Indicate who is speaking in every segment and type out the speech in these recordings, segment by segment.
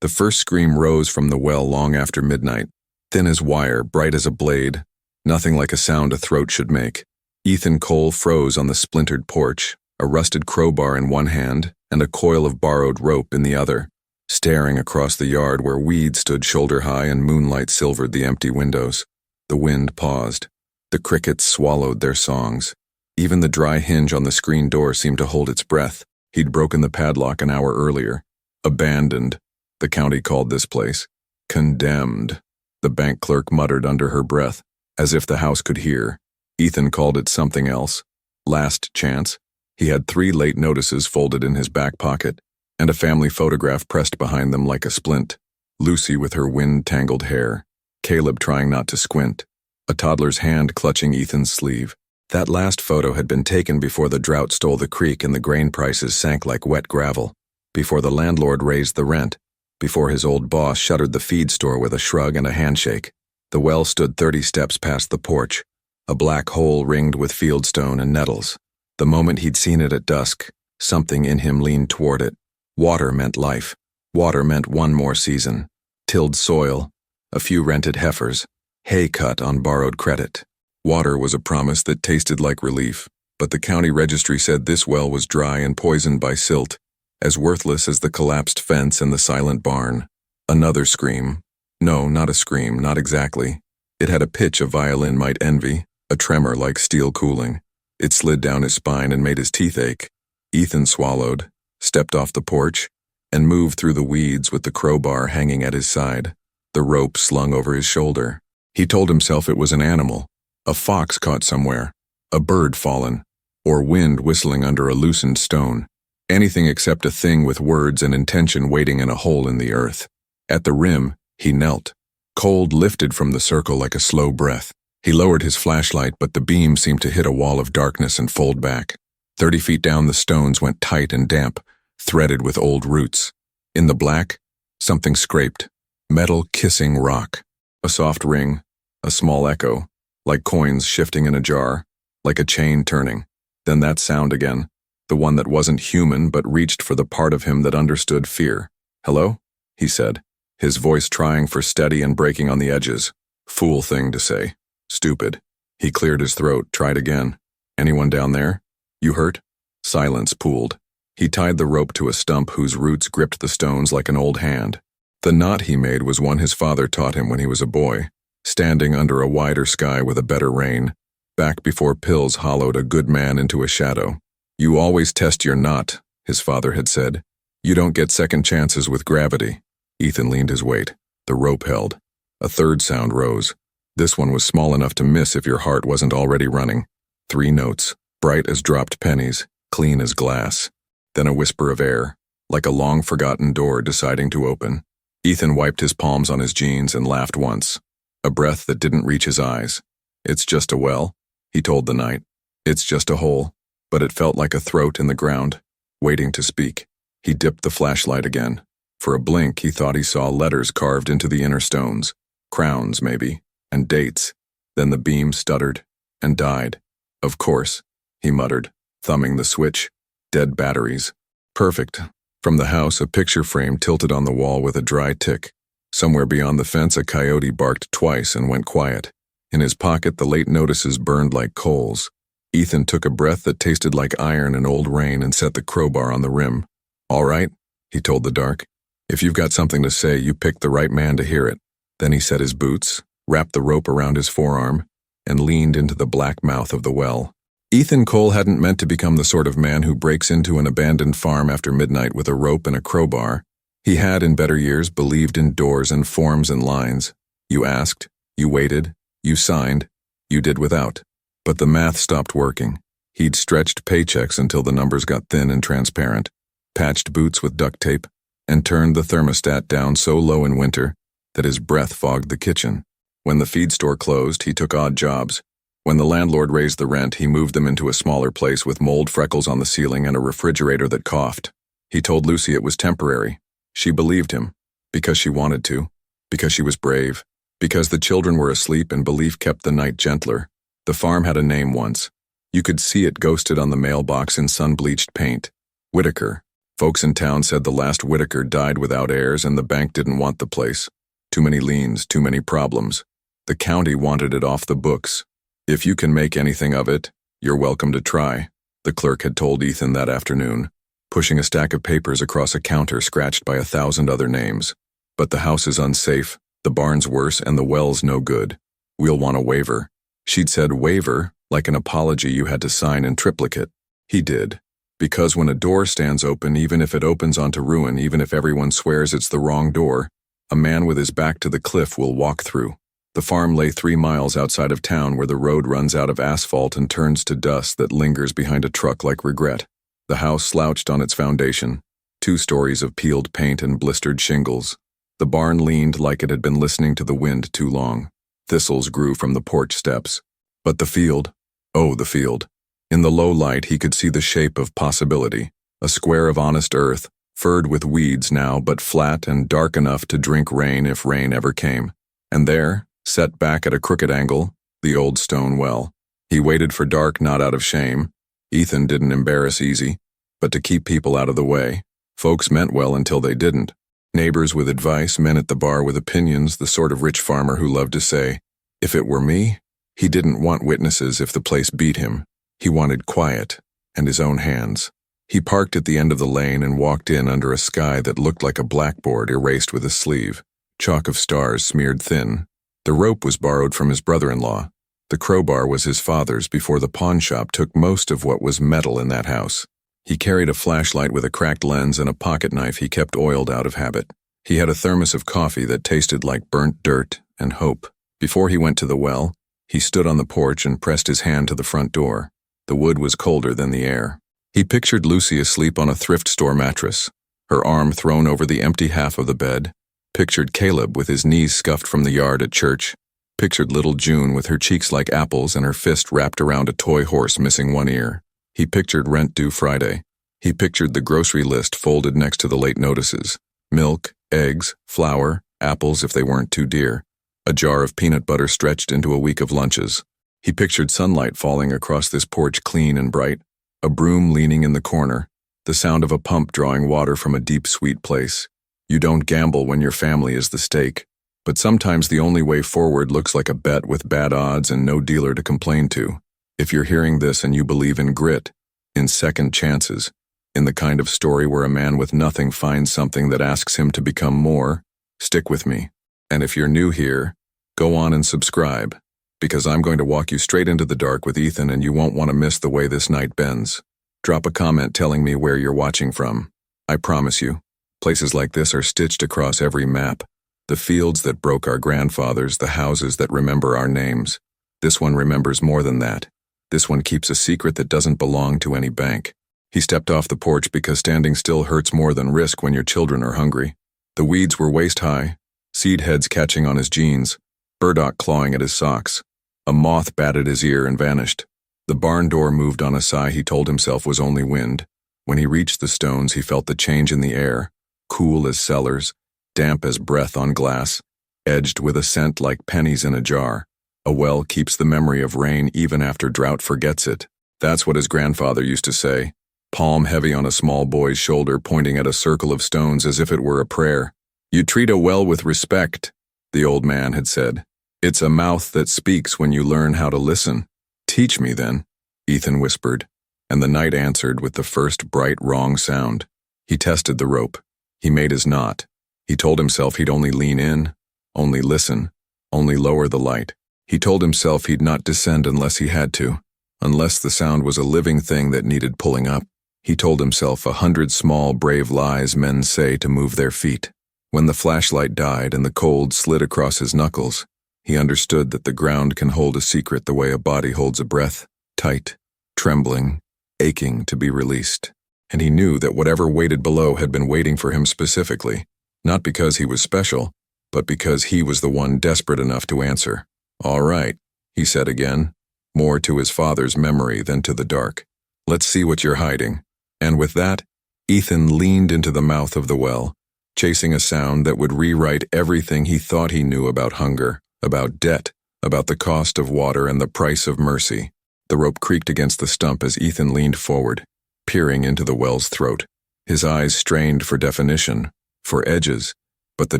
Speaker 1: The first scream rose from the well long after midnight, thin as wire, bright as a blade, nothing like a sound a throat should make. Ethan Cole froze on the splintered porch, a rusted crowbar in one hand and a coil of borrowed rope in the other, staring across the yard where weeds stood shoulder-high and moonlight silvered the empty windows. The wind paused. The crickets swallowed their songs. Even the dry hinge on the screen door seemed to hold its breath. He'd broken the padlock an hour earlier. Abandoned, the county called this place. Condemned, the bank clerk muttered under her breath, as if the house could hear. Ethan called it something else. Last chance. He had 3 late notices folded in his back pocket, and a family photograph pressed behind them like a splint. Lucy with her wind-tangled hair. Caleb trying not to squint. A toddler's hand clutching Ethan's sleeve. That last photo had been taken before the drought stole the creek and the grain prices sank like wet gravel, before the landlord raised the rent, before his old boss shuttered the feed store with a shrug and a handshake. The well stood 30 steps past the porch, a black hole ringed with fieldstone and nettles. The moment he'd seen it at dusk, something in him leaned toward it. Water meant life. Water meant one more season. Tilled soil, a few rented heifers, hay cut on borrowed credit. Water was a promise that tasted like relief, but the county registry said this well was dry and poisoned by silt, as worthless as the collapsed fence and the silent barn. Another scream. No, not a scream, not exactly. It had a pitch a violin might envy, a tremor like steel cooling. It slid down his spine and made his teeth ache. Ethan swallowed, stepped off the porch, and moved through the weeds with the crowbar hanging at his side, the rope slung over his shoulder. He told himself it was an animal, a fox caught somewhere, a bird fallen, or wind whistling under a loosened stone. Anything except a thing with words and intention waiting in a hole in the earth. At the rim, he knelt. Cold lifted from the circle like a slow breath. He lowered his flashlight, but the beam seemed to hit a wall of darkness and fold back. 30 feet down, the stones went tight and damp, threaded with old roots. In the black, something scraped. Metal kissing rock. A soft ring, a small echo, like coins shifting in a jar, like a chain turning. Then that sound again, the one that wasn't human but reached for the part of him that understood fear. "Hello?" he said, his voice trying for steady and breaking on the edges. Fool thing to say. Stupid. He cleared his throat, tried again. "Anyone down there? You hurt?" Silence pooled. He tied the rope to a stump whose roots gripped the stones like an old hand. The knot he made was one his father taught him when he was a boy, standing under a wider sky with a better rain, back before pills hollowed a good man into a shadow. "You always test your knot," his father had said. "You don't get second chances with gravity." Ethan leaned his weight. The rope held. A third sound rose. This one was small enough to miss if your heart wasn't already running. 3 notes, bright as dropped pennies, clean as glass. Then a whisper of air, like a long-forgotten door deciding to open. Ethan wiped his palms on his jeans and laughed once. A breath that didn't reach his eyes. "It's just a well," he told the night. "It's just a hole." But it felt like a throat in the ground, waiting to speak. He dipped the flashlight again. For a blink, he thought he saw letters carved into the inner stones. Crowns, maybe, and dates. Then the beam stuttered and died. "Of course," he muttered, thumbing the switch. Dead batteries. Perfect. From the house, a picture frame tilted on the wall with a dry tick. Somewhere beyond the fence, a coyote barked twice and went quiet. In his pocket, the late notices burned like coals. Ethan took a breath that tasted like iron and old rain and set the crowbar on the rim. "All right," he told the dark. "If you've got something to say, you picked the right man to hear it." Then he set his boots, wrapped the rope around his forearm, and leaned into the black mouth of the well. Ethan Cole hadn't meant to become the sort of man who breaks into an abandoned farm after midnight with a rope and a crowbar. He had, in better years, believed in doors and forms and lines. You asked, you waited, you signed, you did without. But the math stopped working. He'd stretched paychecks until the numbers got thin and transparent, patched boots with duct tape, and turned the thermostat down so low in winter that his breath fogged the kitchen. When the feed store closed, he took odd jobs. When the landlord raised the rent, he moved them into a smaller place with mold freckles on the ceiling and a refrigerator that coughed. He told Lucy it was temporary. She believed him, because she wanted to, because she was brave, because the children were asleep and belief kept the night gentler. The farm had a name once. You could see it ghosted on the mailbox in sun-bleached paint. Whitaker. Folks in town said the last Whitaker died without heirs and the bank didn't want the place. Too many liens, too many problems. The county wanted it off the books. If you can make anything of it, you're welcome to try, the clerk had told Ethan that afternoon, pushing a stack of papers across a counter scratched by 1,000 other names. But the house is unsafe, the barn's worse, and the well's no good. We'll want a waiver. She'd said waiver, like an apology you had to sign in triplicate. He did. Because when a door stands open, even if it opens onto ruin, even if everyone swears it's the wrong door, a man with his back to the cliff will walk through. The farm lay 3 miles outside of town where the road runs out of asphalt and turns to dust that lingers behind a truck like regret. The house slouched on its foundation, 2 stories of peeled paint and blistered shingles. The barn leaned like it had been listening to the wind too long. Thistles grew from the porch steps. But the field, oh, the field. In the low light he could see the shape of possibility, a square of honest earth, furred with weeds now but flat and dark enough to drink rain if rain ever came. And there, set back at a crooked angle, the old stone well. He waited for dark not out of shame. Ethan didn't embarrass easy, but to keep people out of the way. Folks meant well until they didn't. Neighbors with advice, men at the bar with opinions, the sort of rich farmer who loved to say, "If it were me." He didn't want witnesses if the place beat him. He wanted quiet and his own hands. He parked at the end of the lane and walked in under a sky that looked like a blackboard erased with a sleeve, chalk of stars smeared thin. The rope was borrowed from his brother-in-law. The crowbar was his father's before the pawn shop took most of what was metal in that house. He carried a flashlight with a cracked lens and a pocket knife he kept oiled out of habit. He had a thermos of coffee that tasted like burnt dirt and hope. Before he went to the well, he stood on the porch and pressed his hand to the front door. The wood was colder than the air. He pictured Lucy asleep on a thrift store mattress, her arm thrown over the empty half of the bed, pictured Caleb with his knees scuffed from the yard at church, pictured little June with her cheeks like apples and her fist wrapped around a toy horse missing one ear. He pictured rent due Friday. He pictured the grocery list folded next to the late notices. Milk, eggs, flour, apples if they weren't too dear. A jar of peanut butter stretched into a week of lunches. He pictured sunlight falling across this porch clean and bright, a broom leaning in the corner, the sound of a pump drawing water from a deep, sweet place. You don't gamble when your family is the stake, but sometimes the only way forward looks like a bet with bad odds and no dealer to complain to. If you're hearing this and you believe in grit, in second chances, in the kind of story where a man with nothing finds something that asks him to become more, stick with me. And if you're new here, go on and subscribe, because I'm going to walk you straight into the dark with Ethan and you won't want to miss the way this night bends. Drop a comment telling me where you're watching from. I promise you, places like this are stitched across every map. The fields that broke our grandfathers, the houses that remember our names. This one remembers more than that. This one keeps a secret that doesn't belong to any bank. He stepped off the porch because standing still hurts more than risk when your children are hungry. The weeds were waist high, seed heads catching on his jeans, burdock clawing at his socks. A moth batted his ear and vanished. The barn door moved on a sigh he told himself was only wind. When he reached the stones, he felt the change in the air, cool as cellars, damp as breath on glass, edged with a scent like pennies in a jar. A well keeps the memory of rain even after drought forgets it. That's what his grandfather used to say, palm heavy on a small boy's shoulder pointing at a circle of stones as if it were a prayer. You treat a well with respect, the old man had said. It's a mouth that speaks when you learn how to listen. Teach me then, Ethan whispered, and the night answered with the first bright wrong sound. He tested the rope. He made his knot. He told himself he'd only lean in, only listen, only lower the light. He told himself he'd not descend unless he had to, unless the sound was a living thing that needed pulling up. He told himself 100 small, brave lies men say to move their feet. When the flashlight died and the cold slid across his knuckles, he understood that the ground can hold a secret the way a body holds a breath, tight, trembling, aching to be released. And he knew that whatever waited below had been waiting for him specifically, not because he was special, but because he was the one desperate enough to answer. All right, he said again, more to his father's memory than to the dark. Let's see what you're hiding. And with that, Ethan leaned into the mouth of the well, chasing a sound that would rewrite everything he thought he knew about hunger, about debt, about the cost of water and the price of mercy. The rope creaked against the stump as Ethan leaned forward, peering into the well's throat. His eyes strained for definition, for edges, but the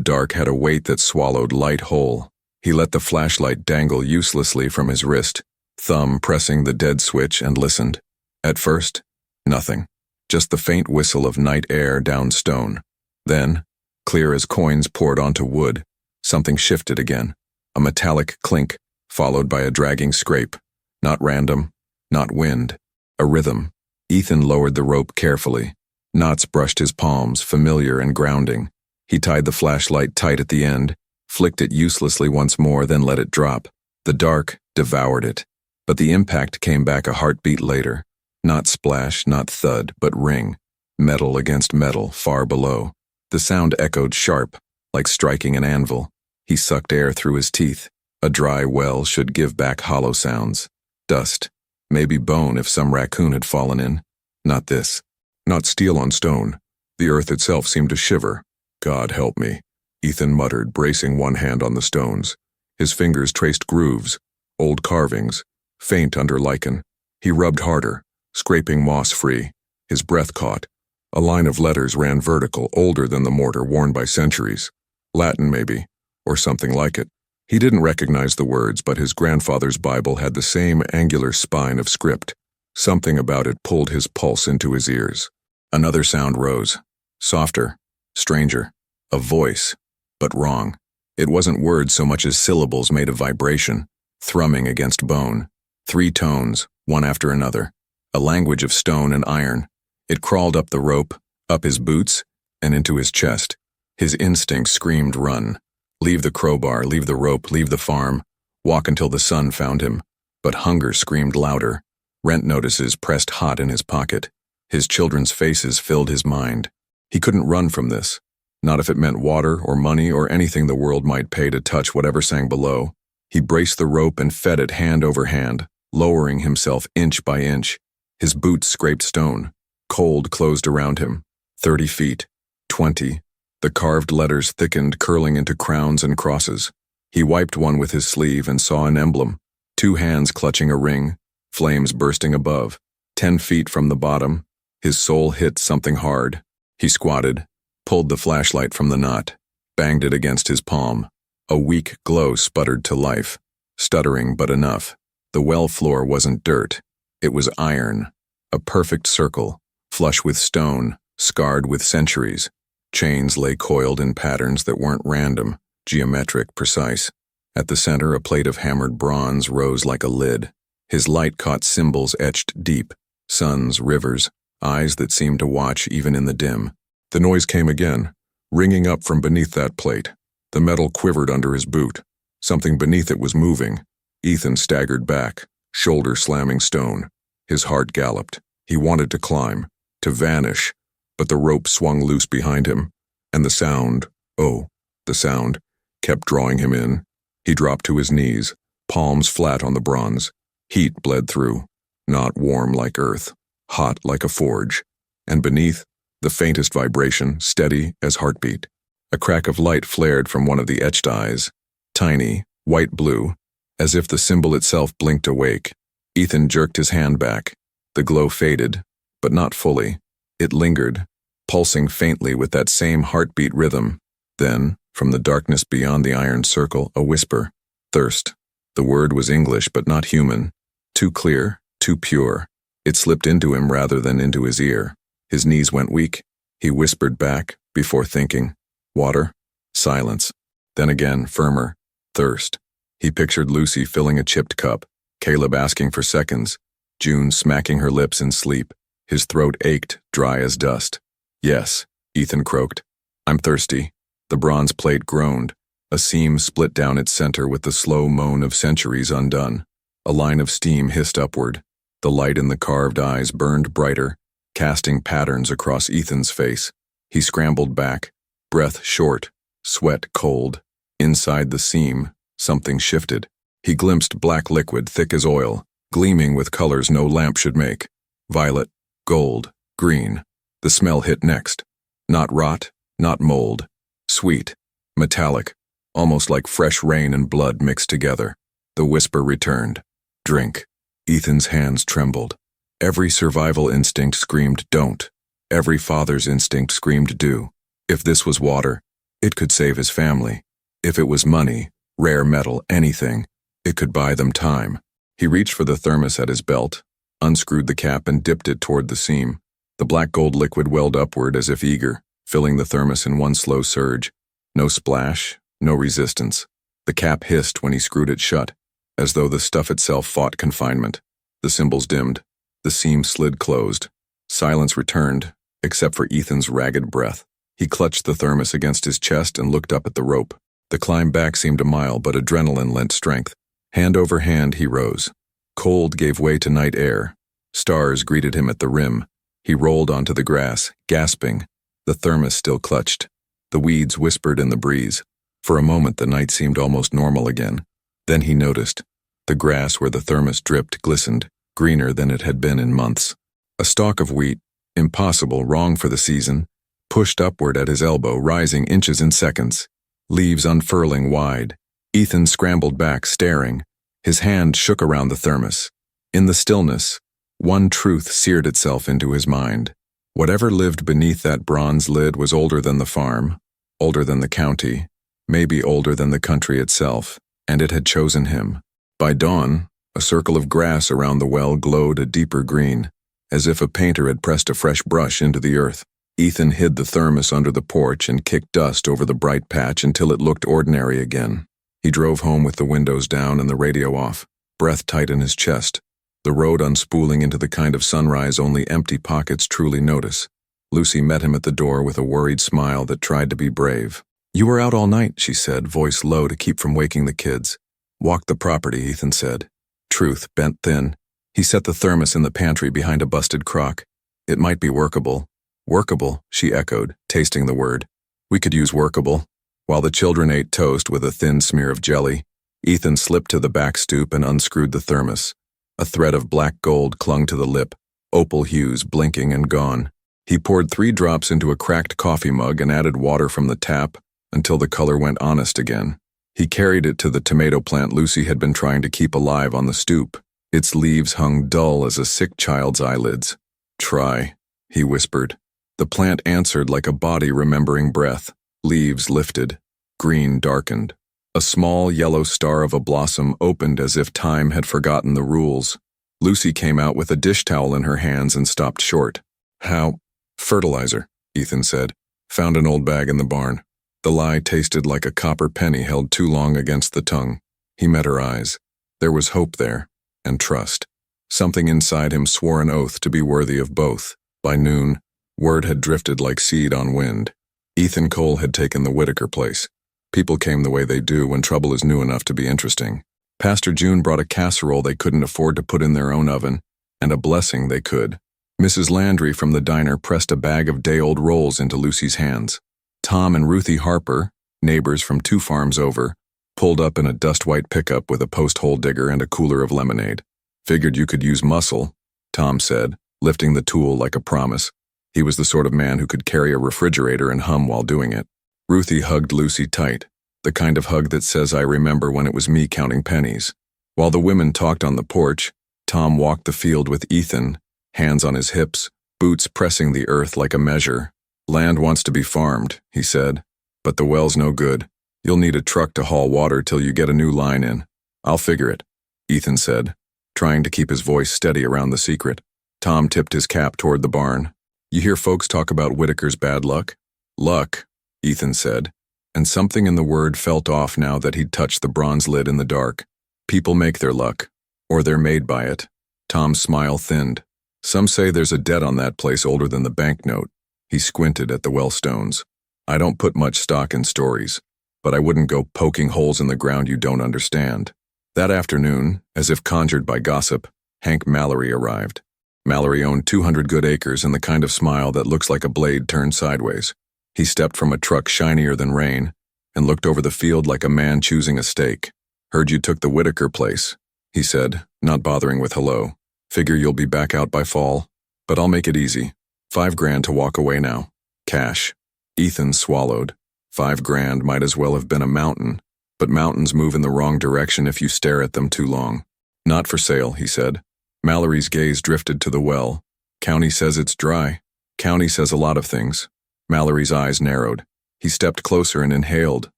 Speaker 1: dark had a weight that swallowed light whole. He let the flashlight dangle uselessly from his wrist, thumb pressing the dead switch, and listened. At first, nothing. Just the faint whistle of night air down stone. Then, clear as coins poured onto wood, something shifted again. A metallic clink, followed by a dragging scrape. Not random, not wind. A rhythm. Ethan lowered the rope carefully. Knots brushed his palms, familiar and grounding. He tied the flashlight tight at the end, flicked it uselessly once more, then let it drop. The dark devoured it. But the impact came back a heartbeat later. Not splash, not thud, but ring. Metal against metal, far below. The sound echoed sharp, like striking an anvil. He sucked air through his teeth. A dry well should give back hollow sounds. Dust. Maybe bone if some raccoon had fallen in. Not this. Not steel on stone. The earth itself seemed to shiver. God help me, Ethan muttered, bracing one hand on the stones. His fingers traced grooves, old carvings, faint under lichen. He rubbed harder, scraping moss free. His breath caught. A line of letters ran vertical, older than the mortar worn by centuries. Latin, maybe, or something like it. He didn't recognize the words, but his grandfather's Bible had the same angular spine of script. Something about it pulled his pulse into his ears. Another sound rose. Softer, stranger. A voice, but wrong. It wasn't words so much as syllables made of vibration, thrumming against bone. 3 tones, one after another. A language of stone and iron. It crawled up the rope, up his boots, and into his chest. His instinct screamed run. Leave the crowbar, leave the rope, leave the farm. Walk until the sun found him. But hunger screamed louder. Rent notices pressed hot in his pocket. His children's faces filled his mind. He couldn't run from this. Not if it meant water or money or anything the world might pay to touch whatever sang below. He braced the rope and fed it hand over hand, lowering himself inch by inch. His boots scraped stone. Cold closed around him. 30 feet. 20. The carved letters thickened, curling into crowns and crosses. He wiped one with his sleeve and saw an emblem. 2 hands clutching a ring, flames bursting above. 10 feet from the bottom, his soul hit something hard. He squatted, pulled the flashlight from the knot, banged it against his palm. A weak glow sputtered to life, stuttering but enough. The well floor wasn't dirt. It was iron. A perfect circle, flush with stone, scarred with centuries. Chains lay coiled in patterns that weren't random, geometric, precise. At the center, a plate of hammered bronze rose like a lid. His light caught symbols etched deep, suns, rivers, eyes that seemed to watch even in the dim. The noise came again, ringing up from beneath that plate. The metal quivered under his boot. Something beneath it was moving. Ethan staggered back, shoulder slamming stone. His heart galloped. He wanted to climb, to vanish, but the rope swung loose behind him, and the sound, the sound, kept drawing him in. He dropped to his knees, palms flat on the bronze. Heat bled through, not warm like earth, hot like a forge, and beneath, the faintest vibration, steady as heartbeat. A crack of light flared from one of the etched eyes, tiny, white-blue, as if the symbol itself blinked awake. Ethan jerked his hand back. The glow faded, but not fully. It lingered, pulsing faintly with that same heartbeat rhythm. Then, from the darkness beyond the iron circle, a whisper. Thirst. The word was English, but not human. Too clear, too pure. It slipped into him rather than into his ear. His knees went weak. He whispered back, before thinking. Water. Silence. Then again, firmer. Thirst. He pictured Lucy filling a chipped cup, Caleb asking for seconds, June smacking her lips in sleep. His throat ached, dry as dust. Yes, Ethan croaked. I'm thirsty. The bronze plate groaned. A seam split down its center with the slow moan of centuries undone. A line of steam hissed upward. The light in the carved eyes burned brighter, casting patterns across Ethan's face. He scrambled back, breath short, sweat cold. Inside the seam, something shifted. He glimpsed black liquid thick as oil, gleaming with colors no lamp should make. Violet, gold, green. The smell hit next. Not rot, not mold. Sweet, metallic, almost like fresh rain and blood mixed together. The whisper returned. Drink. Ethan's hands trembled. Every survival instinct screamed, don't. Every father's instinct screamed do. If this was water, it could save his family. If it was money, rare metal, anything, it could buy them time. He reached for the thermos at his belt, unscrewed the cap and dipped it toward the seam. The black gold liquid welled upward as if eager, filling the thermos in one slow surge. No splash, no resistance. The cap hissed when he screwed it shut, as though the stuff itself fought confinement. The symbols dimmed. The seam slid closed. Silence returned, except for Ethan's ragged breath. He clutched the thermos against his chest and looked up at the rope. The climb back seemed a mile, but adrenaline lent strength. Hand over hand, he rose. Cold gave way to night air. Stars greeted him at the rim. He rolled onto the grass, gasping. The thermos still clutched. The weeds whispered in the breeze. For a moment, the night seemed almost normal again. Then he noticed. The grass where the thermos dripped glistened, greener than it had been in months. A stalk of wheat, impossible, wrong for the season, pushed upward at his elbow, rising inches in seconds. Leaves unfurling wide. Ethan scrambled back, staring. His hand shook around the thermos. In the stillness, one truth seared itself into his mind. Whatever lived beneath that bronze lid was older than the farm, older than the county, maybe older than the country itself, and it had chosen him. By dawn, a circle of grass around the well glowed a deeper green, as if a painter had pressed a fresh brush into the earth. Ethan hid the thermos under the porch and kicked dust over the bright patch until it looked ordinary again. He drove home with the windows down and the radio off, breath tight in his chest, the road unspooling into the kind of sunrise only empty pockets truly notice. Lucy met him at the door with a worried smile that tried to be brave. "You were out all night," she said, voice low to keep from waking the kids. "Walked the property," Ethan said. Truth bent thin. He set the thermos in the pantry behind a busted crock. "It might be workable." "Workable," she echoed, tasting the word. "We could use workable." While the children ate toast with a thin smear of jelly, Ethan slipped to the back stoop and unscrewed the thermos. A thread of black gold clung to the lip, opal hues blinking and gone. He poured 3 drops into a cracked coffee mug and added water from the tap until the color went honest again. He carried it to the tomato plant Lucy had been trying to keep alive on the stoop. Its leaves hung dull as a sick child's eyelids. "Try," he whispered. The plant answered like a body remembering breath. Leaves lifted. Green darkened. A small yellow star of a blossom opened as if time had forgotten the rules. Lucy came out with a dish towel in her hands and stopped short. "How?" "Fertilizer," Ethan said. "Found an old bag in the barn." The lie tasted like a copper penny held too long against the tongue. He met her eyes. There was hope there, and trust. Something inside him swore an oath to be worthy of both. By noon, word had drifted like seed on wind. Ethan Cole had taken the Whitaker place. People came the way they do when trouble is new enough to be interesting. Pastor June brought a casserole they couldn't afford to put in their own oven, and a blessing they could. Mrs. Landry from the diner pressed a bag of day-old rolls into Lucy's hands. Tom and Ruthie Harper, neighbors from 2 farms over, pulled up in a dust-white pickup with a post-hole digger and a cooler of lemonade. "Figured you could use muscle," Tom said, lifting the tool like a promise. He was the sort of man who could carry a refrigerator and hum while doing it. Ruthie hugged Lucy tight, the kind of hug that says, "I remember when it was me counting pennies." While the women talked on the porch, Tom walked the field with Ethan, hands on his hips, boots pressing the earth like a measure. "Land wants to be farmed," he said, "but the well's no good. You'll need a truck to haul water till you get a new line in." "I'll figure it," Ethan said, trying to keep his voice steady around the secret. Tom tipped his cap toward the barn. "You hear folks talk about Whitaker's bad luck?" "Luck," Ethan said, and something in the word felt off now that he'd touched the bronze lid in the dark. "People make their luck, or they're made by it." Tom's smile thinned. "Some say there's a debt on that place older than the banknote." He squinted at the well stones. "I don't put much stock in stories, but I wouldn't go poking holes in the ground you don't understand." That afternoon, as if conjured by gossip, Hank Mallory arrived. Mallory owned 200 good acres and the kind of smile that looks like a blade turned sideways. He stepped from a truck shinier than rain and looked over the field like a man choosing a steak. "Heard you took the Whitaker place," he said, not bothering with hello. "Figure you'll be back out by fall, but I'll make it easy. $5,000 to walk away now. Cash." Ethan swallowed. $5,000 might as well have been a mountain, but mountains move in the wrong direction if you stare at them too long. "Not for sale," he said. Mallory's gaze drifted to the well. "County says it's dry." County says a lot of things. Mallory's eyes narrowed. He stepped closer and inhaled,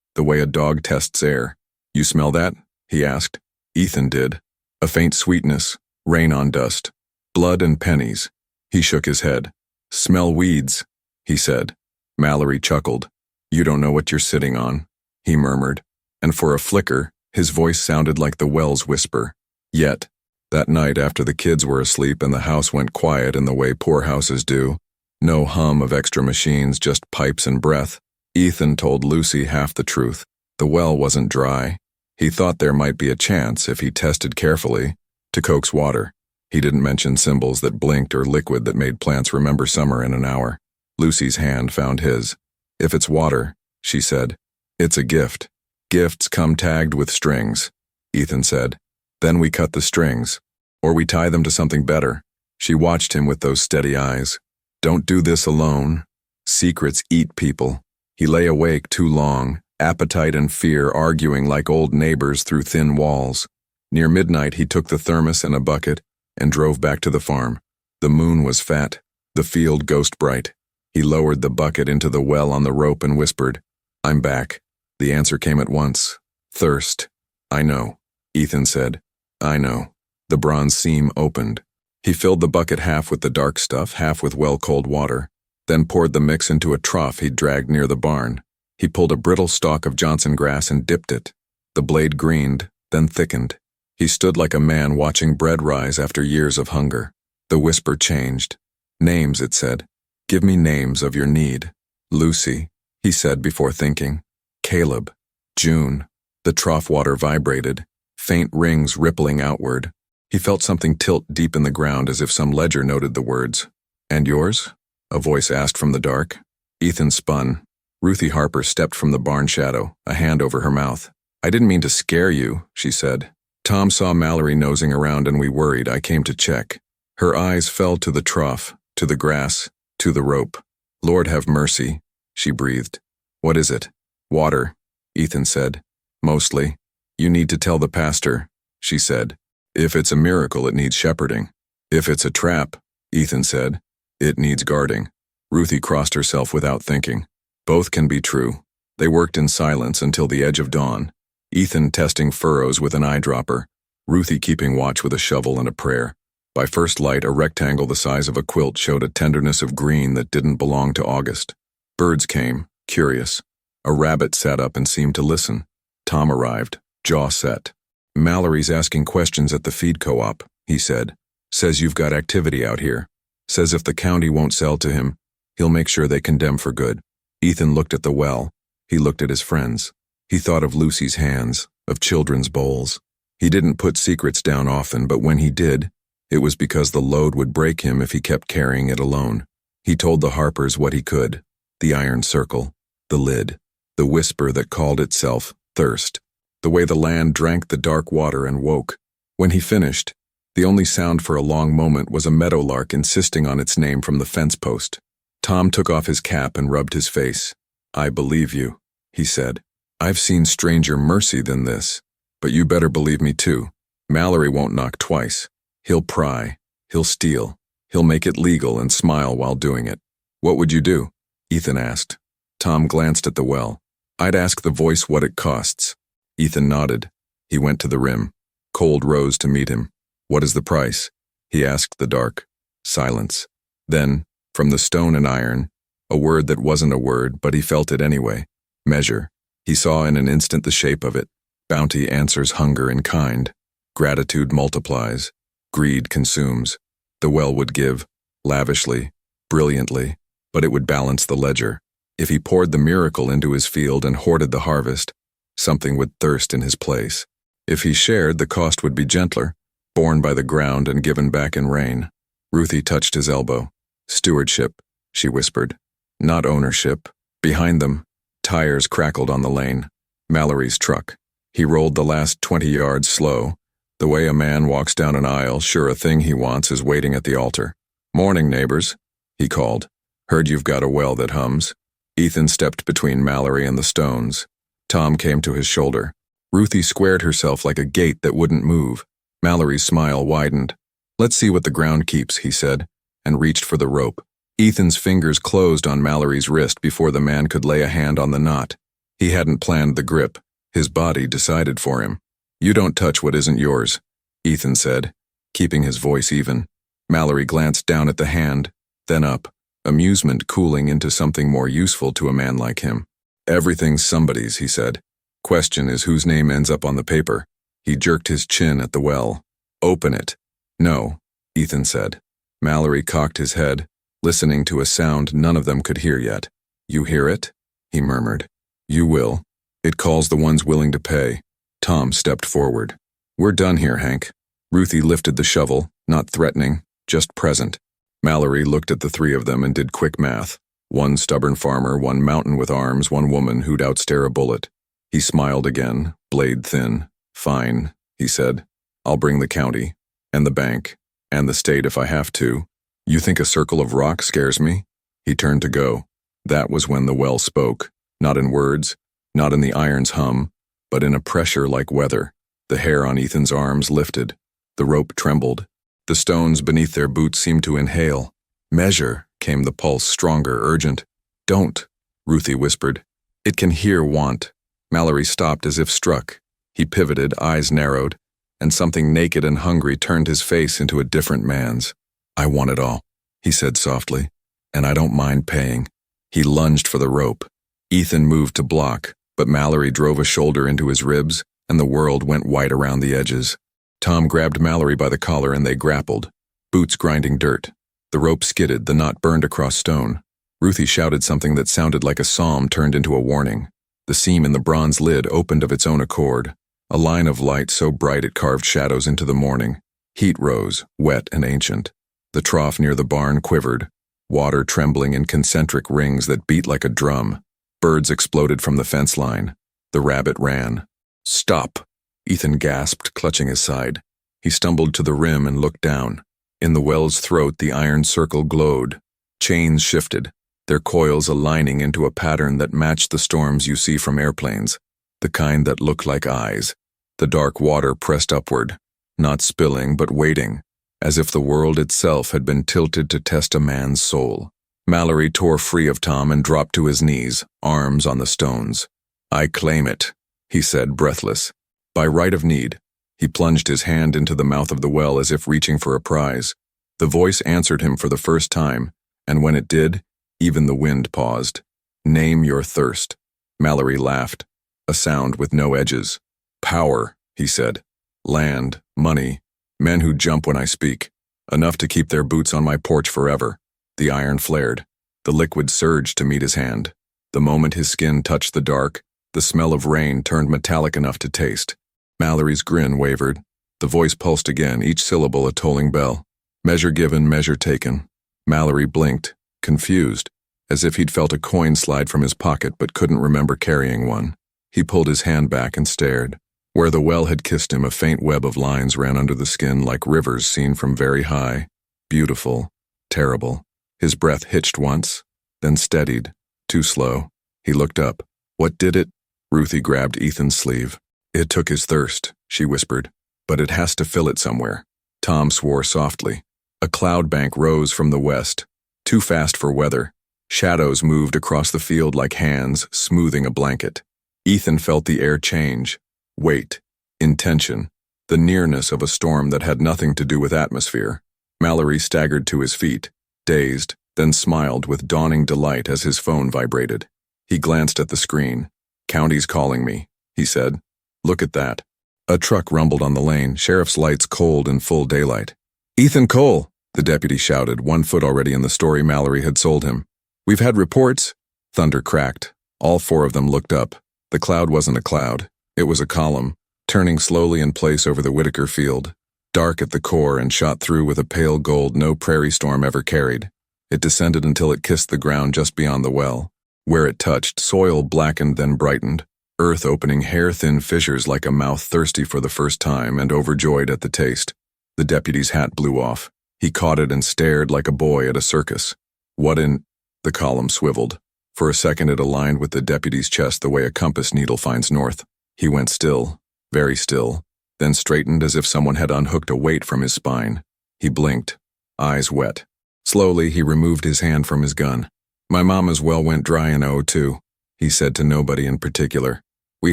Speaker 1: the way a dog tests air. You smell that? He asked. Ethan did. A faint sweetness, rain on dust. Blood and pennies. He shook his head. Smell weeds, he said. Mallory chuckled. You don't know what you're sitting on, he murmured. And for a flicker, his voice sounded like the well's whisper. Yet, that night after the kids were asleep and the house went quiet in the way poor houses do, no hum of extra machines, just pipes and breath, Ethan told Lucy half the truth. The well wasn't dry. He thought there might be a chance, if he tested carefully, to coax water. He didn't mention symbols that blinked or liquid that made plants remember summer in an hour. Lucy's hand found his. If it's water, she said, it's a gift. Gifts come tagged with strings, Ethan said. Then we cut the strings, or we tie them to something better. She watched him with those steady eyes. Don't do this alone. Secrets eat people. He lay awake too long, appetite and fear arguing like old neighbors through thin walls. Near midnight he took the thermos and a bucket and drove back to the farm. The moon was fat, the field ghost bright. He lowered the bucket into the well on the rope and whispered, I'm back. The answer came at once. Thirst. I know, Ethan said. I know. The bronze seam opened. He filled the bucket half with the dark stuff, half with well-cold water, then poured the mix into a trough he'd dragged near the barn. He pulled a brittle stalk of Johnson grass and dipped it. The blade greened, then thickened. He stood like a man watching bread rise after years of hunger. The whisper changed. Names, it said. Give me names of your need. Lucy, he said before thinking. Caleb. June. The trough water vibrated, faint rings rippling outward. He felt something tilt deep in the ground as if some ledger noted the words. And yours? A voice asked from the dark. Ethan spun. Ruthie Harper stepped from the barn shadow, a hand over her mouth. I didn't mean to scare you, she said. Tom saw Mallory nosing around and we worried. I came to check. Her eyes fell to the trough, to the grass, to the rope. Lord have mercy, she breathed. What is it? Water, Ethan said. Mostly. You need to tell the pastor, she said. If it's a miracle, it needs shepherding. If it's a trap, Ethan said, it needs guarding. Ruthie crossed herself without thinking. Both can be true. They worked in silence until the edge of dawn. Ethan testing furrows with an eyedropper, Ruthie keeping watch with a shovel and a prayer. By first light, a rectangle the size of a quilt showed a tenderness of green that didn't belong to August. Birds came, curious. A rabbit sat up and seemed to listen. Tom arrived, jaw set. Mallory's asking questions at the feed co-op, he said. Says you've got activity out here. Says if the county won't sell to him, he'll make sure they condemn for good. Ethan looked at the well. He looked at his friends. He thought of Lucy's hands, of children's bowls. He didn't put secrets down often, but when he did, it was because the load would break him if he kept carrying it alone. He told the Harpers what he could. The iron circle, the lid, the whisper that called itself thirst, the way the land drank the dark water and woke. When he finished, the only sound for a long moment was a meadowlark insisting on its name from the fence post. Tom took off his cap and rubbed his face. I believe you, he said. I've seen stranger mercy than this, but you better believe me too. Mallory won't knock twice. He'll pry, he'll steal, he'll make it legal and smile while doing it. What would you do? Ethan asked. Tom glanced at the well. I'd ask the voice what it costs. Ethan nodded. He went to the rim. Cold rose to meet him. What is the price? He asked the dark. Silence. Then, from the stone and iron, a word that wasn't a word, but he felt it anyway. Measure. He saw in an instant the shape of it. Bounty answers hunger in kind. Gratitude multiplies. Greed consumes. The well would give, lavishly, brilliantly, but it would balance the ledger. If he poured the miracle into his field and hoarded the harvest, something would thirst in his place. If he shared, the cost would be gentler, borne by the ground and given back in rain. Ruthie touched his elbow. Stewardship, she whispered. Not ownership. Behind them, tires crackled on the lane. Mallory's truck. He rolled the last 20 yards slow, the way a man walks down an aisle, sure a thing he wants is waiting at the altar. Morning, neighbors, he called. Heard you've got a well that hums. Ethan stepped between Mallory and the stones. Tom came to his shoulder. Ruthie squared herself like a gate that wouldn't move. Mallory's smile widened. Let's see what the ground keeps, he said, and reached for the rope. Ethan's fingers closed on Mallory's wrist before the man could lay a hand on the knot. He hadn't planned the grip. His body decided for him. "You don't touch what isn't yours," Ethan said, keeping his voice even. Mallory glanced down at the hand, then up, amusement cooling into something more useful to a man like him. "Everything's somebody's," he said. "Question is whose name ends up on the paper." He jerked his chin at the well. "Open it." "No," Ethan said. Mallory cocked his head, listening to a sound none of them could hear yet. "You hear it?" he murmured. "You will. It calls the ones willing to pay." Tom stepped forward. "We're done here, Hank." Ruthie lifted the shovel, not threatening, just present. Mallory looked at the three of them and did quick math. One stubborn farmer, one mountain with arms, one woman who'd outstare a bullet. He smiled again, blade thin. "Fine," he said. "I'll bring the county, and the bank, and the state if I have to. You think a circle of rock scares me?" He turned to go. That was when the well spoke, not in words, not in the iron's hum, but in a pressure like weather. The hair on Ethan's arms lifted. The rope trembled. The stones beneath their boots seemed to inhale. "Measure," came the pulse, stronger, urgent. "Don't," Ruthie whispered. "It can hear want." Mallory stopped as if struck. He pivoted, eyes narrowed, and something naked and hungry turned his face into a different man's. "I want it all," he said softly, "and I don't mind paying." He lunged for the rope. Ethan moved to block, but Mallory drove a shoulder into his ribs, and the world went white around the edges. Tom grabbed Mallory by the collar and they grappled, boots grinding dirt. The rope skidded, the knot burned across stone. Ruthie shouted something that sounded like a psalm turned into a warning. The seam in the bronze lid opened of its own accord, a line of light so bright it carved shadows into the morning. Heat rose, wet and ancient. The trough near the barn quivered, water trembling in concentric rings that beat like a drum. Birds exploded from the fence line. The rabbit ran. "Stop!" Ethan gasped, clutching his side. He stumbled to the rim and looked down. In the well's throat, the iron circle glowed. Chains shifted, their coils aligning into a pattern that matched the storms you see from airplanes, the kind that looked like eyes. The dark water pressed upward, not spilling but waiting, as if the world itself had been tilted to test a man's soul. Mallory tore free of Tom and dropped to his knees, arms on the stones. "I claim it," he said, breathless. By right of need. He plunged his hand into the mouth of the well as if reaching for a prize. The voice answered him for the first time, and when it did, even the wind paused. "Name your thirst." Mallory laughed, a sound with no edges. "Power," he said. "Land, money, men who jump when I speak. Enough to keep their boots on my porch forever." The iron flared. The liquid surged to meet his hand. The moment his skin touched the dark, the smell of rain turned metallic enough to taste. Mallory's grin wavered. The voice pulsed again, each syllable a tolling bell. "Measure given, measure taken." Mallory blinked, confused, as if he'd felt a coin slide from his pocket but couldn't remember carrying one. He pulled his hand back and stared. Where the well had kissed him, a faint web of lines ran under the skin like rivers seen from very high. Beautiful, terrible. His breath hitched once, then steadied, too slow. He looked up. "What did it?" Ruthie grabbed Ethan's sleeve. "It took his thirst," she whispered, "but it has to fill it somewhere." Tom swore softly. A cloud bank rose from the west, too fast for weather. Shadows moved across the field like hands, smoothing a blanket. Ethan felt the air change. Weight, intention, the nearness of a storm that had nothing to do with atmosphere. Mallory staggered to his feet, dazed, then smiled with dawning delight as his phone vibrated. He glanced at the screen. "County's calling me," he said. "Look at that." A truck rumbled on the lane, sheriff's lights cold in full daylight. "Ethan Cole," the deputy shouted, 1 foot already in the story Mallory had sold him. "We've had reports." Thunder cracked. All 4 of them looked up. The cloud wasn't a cloud. It was a column, turning slowly in place over the Whitaker field, dark at the core and shot through with a pale gold no prairie storm ever carried. It descended until it kissed the ground just beyond the well. Where it touched, soil blackened then brightened, earth opening hair-thin fissures like a mouth thirsty for the first time and overjoyed at the taste. The deputy's hat blew off. He caught it and stared like a boy at a circus. "What in—" The column swiveled. For a second it aligned with the deputy's chest the way a compass needle finds north. He went still, very still, then straightened as if someone had unhooked a weight from his spine. He blinked, eyes wet. Slowly, he removed his hand from his gun. My mama's well went dry in '02, he said to nobody in particular. We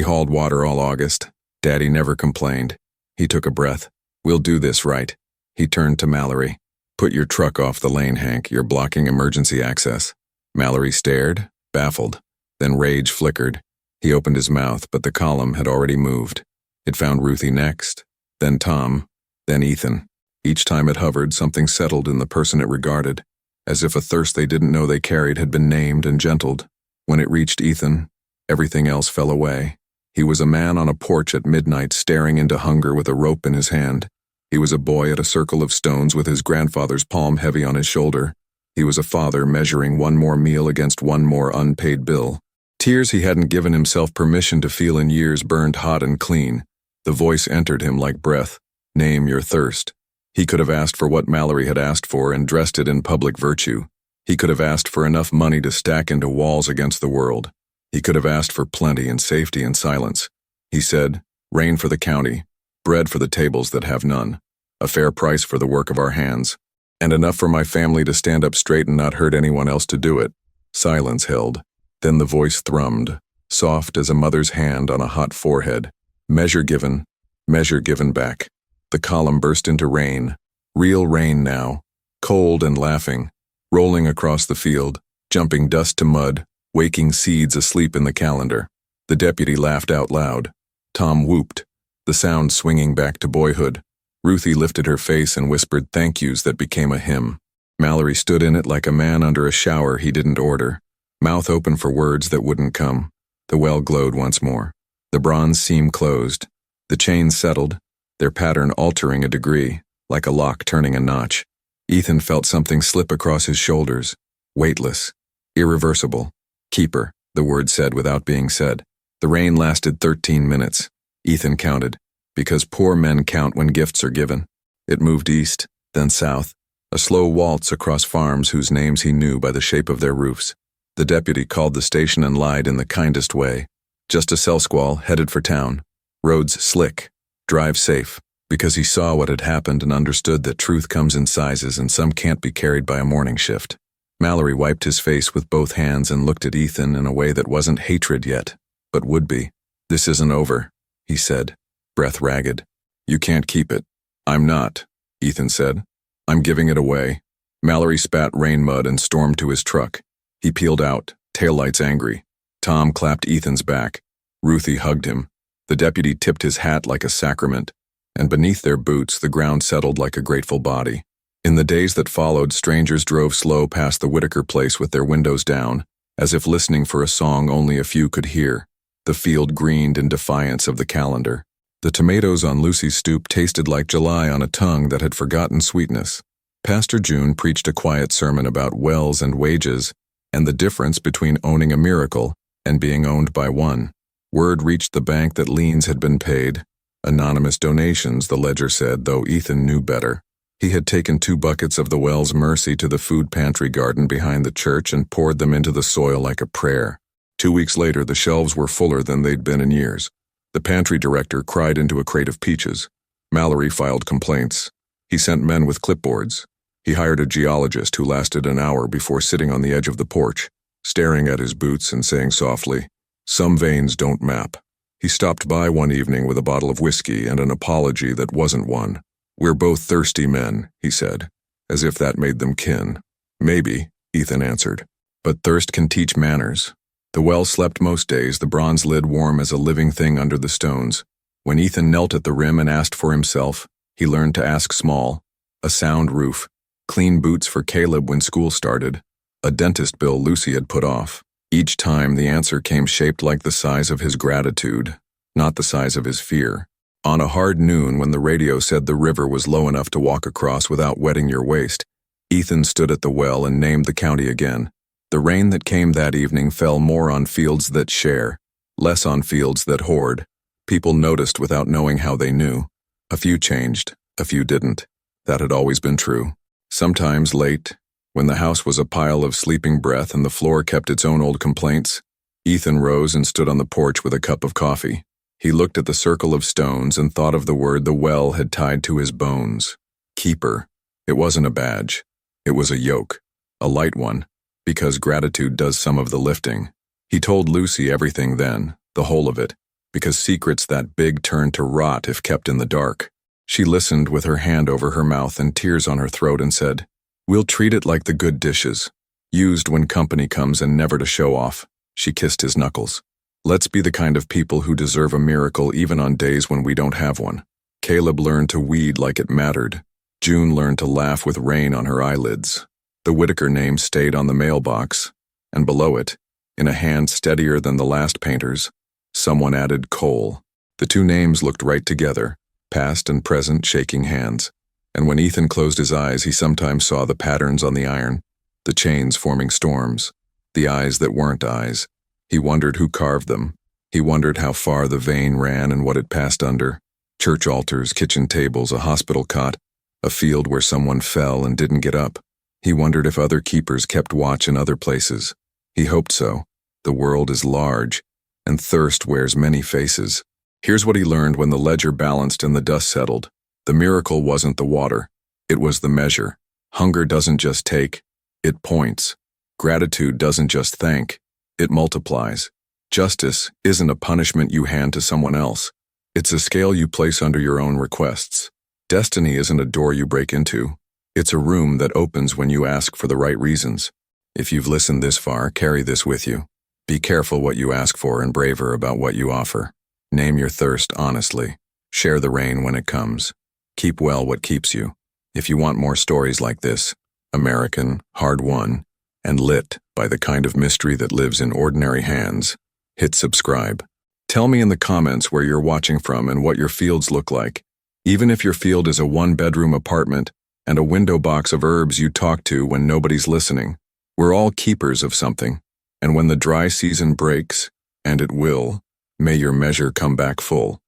Speaker 1: hauled water all August. Daddy never complained. He took a breath. We'll do this right. He turned to Mallory. Put your truck off the lane, Hank. You're blocking emergency access. Mallory stared, baffled. Then rage flickered. He opened his mouth, but the column had already moved. It found Ruthie next, then Tom, then Ethan. Each time it hovered, something settled in the person it regarded, as if a thirst they didn't know they carried had been named and gentled. When it reached Ethan, everything else fell away. He was a man on a porch at midnight staring into hunger with a rope in his hand. He was a boy at a circle of stones with his grandfather's palm heavy on his shoulder. He was a father measuring one more meal against one more unpaid bill. Tears he hadn't given himself permission to feel in years burned hot and clean. The voice entered him like breath. Name your thirst. He could have asked for what Mallory had asked for and dressed it in public virtue. He could have asked for enough money to stack into walls against the world. He could have asked for plenty and safety and silence. He said, rain for the county, bread for the tables that have none, a fair price for the work of our hands, and enough for my family to stand up straight and not hurt anyone else to do it. Silence held. Then the voice thrummed, soft as a mother's hand on a hot forehead. Measure given back. The column burst into rain, real rain now, cold and laughing, rolling across the field, jumping dust to mud, waking seeds asleep in the calendar. The deputy laughed out loud. Tom whooped, the sound swinging back to boyhood. Ruthie lifted her face and whispered thank yous that became a hymn. Mallory stood in it like a man under a shower he didn't order, mouth open for words that wouldn't come. The well glowed once more. The bronze seam closed. The chains settled, their pattern altering a degree, like a lock turning a notch. Ethan felt something slip across his shoulders. Weightless. Irreversible. Keeper, the word said without being said. The rain lasted 13 minutes. Ethan counted, because poor men count when gifts are given. It moved east, then south, a slow waltz across farms whose names he knew by the shape of their roofs. The deputy called the station and lied in the kindest way. Just a cell squall headed for town. Roads slick. Drive safe, because he saw what had happened and understood that truth comes in sizes and some can't be carried by a morning shift. Mallory wiped his face with both hands and looked at Ethan in a way that wasn't hatred yet, but would be. This isn't over, he said, breath ragged. You can't keep it. I'm not, Ethan said. I'm giving it away. Mallory spat rain mud and stormed to his truck. He peeled out, taillights angry. Tom clapped Ethan's back. Ruthie hugged him. The deputy tipped his hat like a sacrament, and beneath their boots the ground settled like a grateful body. In the days that followed, strangers drove slow past the Whitaker place with their windows down, as if listening for a song only a few could hear. The field greened in defiance of the calendar. The tomatoes on Lucy's stoop tasted like July on a tongue that had forgotten sweetness. Pastor June preached a quiet sermon about wells and wages, and the difference between owning a miracle and being owned by one. Word reached the bank that liens had been paid. Anonymous donations, the ledger said, though Ethan knew better. He had taken 2 buckets of the well's mercy to the food pantry garden behind the church and poured them into the soil like a prayer. 2 weeks later, the shelves were fuller than they'd been in years. The pantry director cried into a crate of peaches. Mallory filed complaints. He sent men with clipboards. He hired a geologist who lasted an hour before sitting on the edge of the porch, staring at his boots and saying softly, "Some veins don't map." He stopped by one evening with a bottle of whiskey and an apology that wasn't one. "We're both thirsty men," he said, as if that made them kin. "Maybe," Ethan answered, "but thirst can teach manners." The well slept most days, the bronze lid warm as a living thing under the stones. When Ethan knelt at the rim and asked for himself, he learned to ask small. A sound roof, clean boots for Caleb when school started, a dentist bill Lucy had put off. Each time the answer came shaped like the size of his gratitude, not the size of his fear. On a hard noon when the radio said the river was low enough to walk across without wetting your waist, Ethan stood at the well and named the county again. The rain that came that evening fell more on fields that share, less on fields that hoard. People noticed without knowing how they knew. A few changed, a few didn't. That had always been true. Sometimes late, when the house was a pile of sleeping breath and the floor kept its own old complaints, Ethan rose and stood on the porch with a cup of coffee. He looked at the circle of stones and thought of the word the well had tied to his bones. Keeper. It wasn't a badge. It was a yoke, a light one, because gratitude does some of the lifting. He told Lucy everything then, the whole of it, because secrets that big turn to rot if kept in the dark. She listened with her hand over her mouth and tears on her throat and said, "We'll treat it like the good dishes, used when company comes and never to show off." She kissed his knuckles. "Let's be the kind of people who deserve a miracle even on days when we don't have one." Caleb learned to weed like it mattered. June learned to laugh with rain on her eyelids. The Whitaker name stayed on the mailbox, and below it, in a hand steadier than the last painter's, someone added Cole. The two names looked right together, past and present shaking hands, and when Ethan closed his eyes he sometimes saw the patterns on the iron, the chains forming storms, the eyes that weren't eyes. He wondered who carved them. He wondered how far the vein ran and what it passed under. Church altars, kitchen tables, a hospital cot, a field where someone fell and didn't get up. He wondered if other keepers kept watch in other places. He hoped so. The world is large, and thirst wears many faces. Here's what he learned when the ledger balanced and the dust settled. The miracle wasn't the water. It was the measure. Hunger doesn't just take, it points. Gratitude doesn't just thank, it multiplies. Justice isn't a punishment you hand to someone else. It's a scale you place under your own requests. Destiny isn't a door you break into. It's a room that opens when you ask for the right reasons. If you've listened this far, carry this with you. Be careful what you ask for and braver about what you offer. Name your thirst honestly. Share the rain when it comes. Keep well what keeps you. If you want more stories like this, American, hard-won, and lit by the kind of mystery that lives in ordinary hands, hit subscribe. Tell me in the comments where you're watching from and what your fields look like. Even if your field is a one-bedroom apartment and a window box of herbs you talk to when nobody's listening, we're all keepers of something. And when the dry season breaks, and it will, may your measure come back full.